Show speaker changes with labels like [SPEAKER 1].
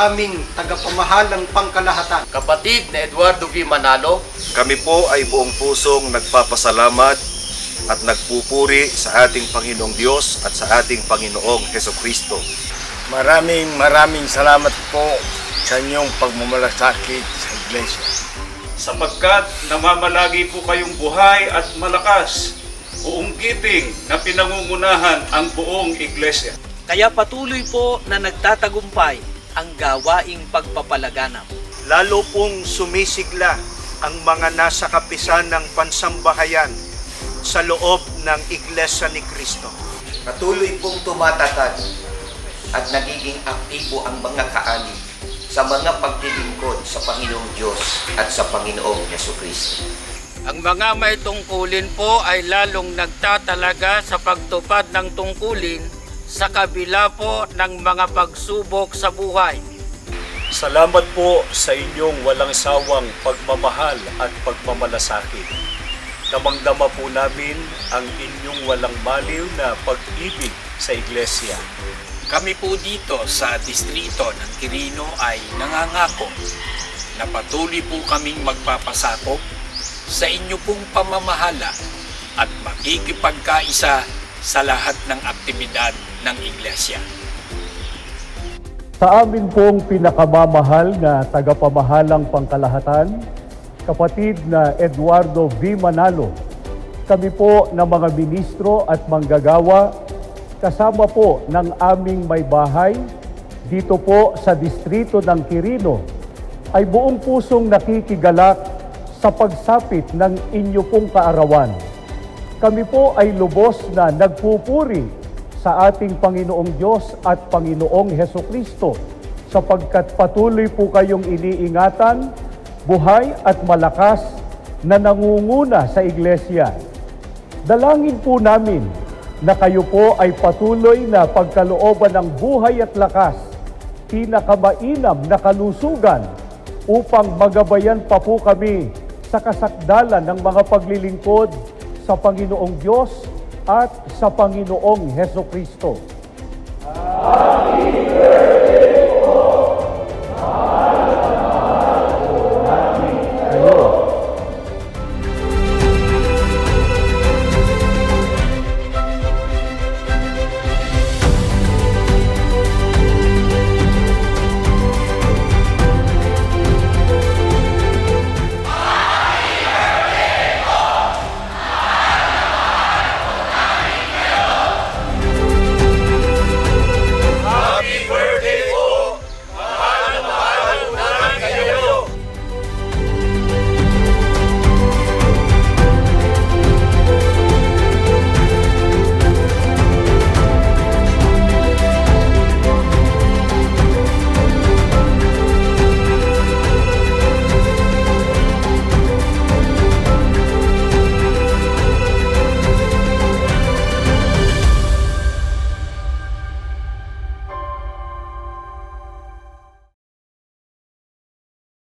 [SPEAKER 1] naming tagapamahalang pangkalahatan,
[SPEAKER 2] kapatid na Eduardo V. Manalo,
[SPEAKER 3] kami po ay buong pusong nagpapasalamat at nagpupuri sa ating Panginoong Diyos at sa ating Panginoong Hesukristo.
[SPEAKER 4] Maraming salamat po sa inyong pagmamalasakit sa Iglesia.
[SPEAKER 5] Sapagkat namamalagi po kayong buhay at malakas, buong giting na pinangungunahan ang buong Iglesia.
[SPEAKER 6] Kaya patuloy po na nagtatagumpay ang gawaing pagpapalaganap.
[SPEAKER 7] Lalo pong sumisigla ang mga nasa kapisan ng pansambahayan sa loob ng Iglesia ni Cristo.
[SPEAKER 8] Patuloy pong tumatatag at nagiging aktibo ang mga kaani sa mga paglilingkod sa Panginoong Diyos at sa Panginoong Hesukristo.
[SPEAKER 9] Ang mga may tungkulin po ay lalong nagtatalaga sa pagtupad ng tungkulin sa kabila po ng mga pagsubok sa buhay.
[SPEAKER 10] Salamat po sa inyong walang sawang pagmamahal at pagmamalasakit. Damang-dama po namin ang inyong walang maliw na pag-ibig sa Iglesia.
[SPEAKER 11] Kami po dito sa distrito ng Quirino ay nangangako na patuloy po kaming magpapasakop sa inyo pong pamamahala at makikipagkaisa sa lahat ng aktibidad ng Iglesia.
[SPEAKER 12] Sa amin pong pinakamamahal na tagapamahalang pangkalahatan, kapatid na Eduardo V. Manalo, kami po ng mga ministro at manggagawa, kasama po ng aming may bahay dito po sa distrito ng Quirino, ay buong pusong nakikigalak sa pagsapit ng inyo pong kaarawan. Kami po ay lubos na nagpupuri sa ating Panginoong Diyos at Panginoong Hesukristo sapagkat patuloy po kayong iniingatan, buhay at malakas na nangunguna sa Iglesia. Dalangin po namin na kayo po ay patuloy na pagkalooban ng buhay at lakas, pinakamainam na kalusugan upang magabayan pa po kami sa kasakdalan ng mga paglilingkod sa Panginoong Diyos at sa Panginoong Hesukristo. Amen.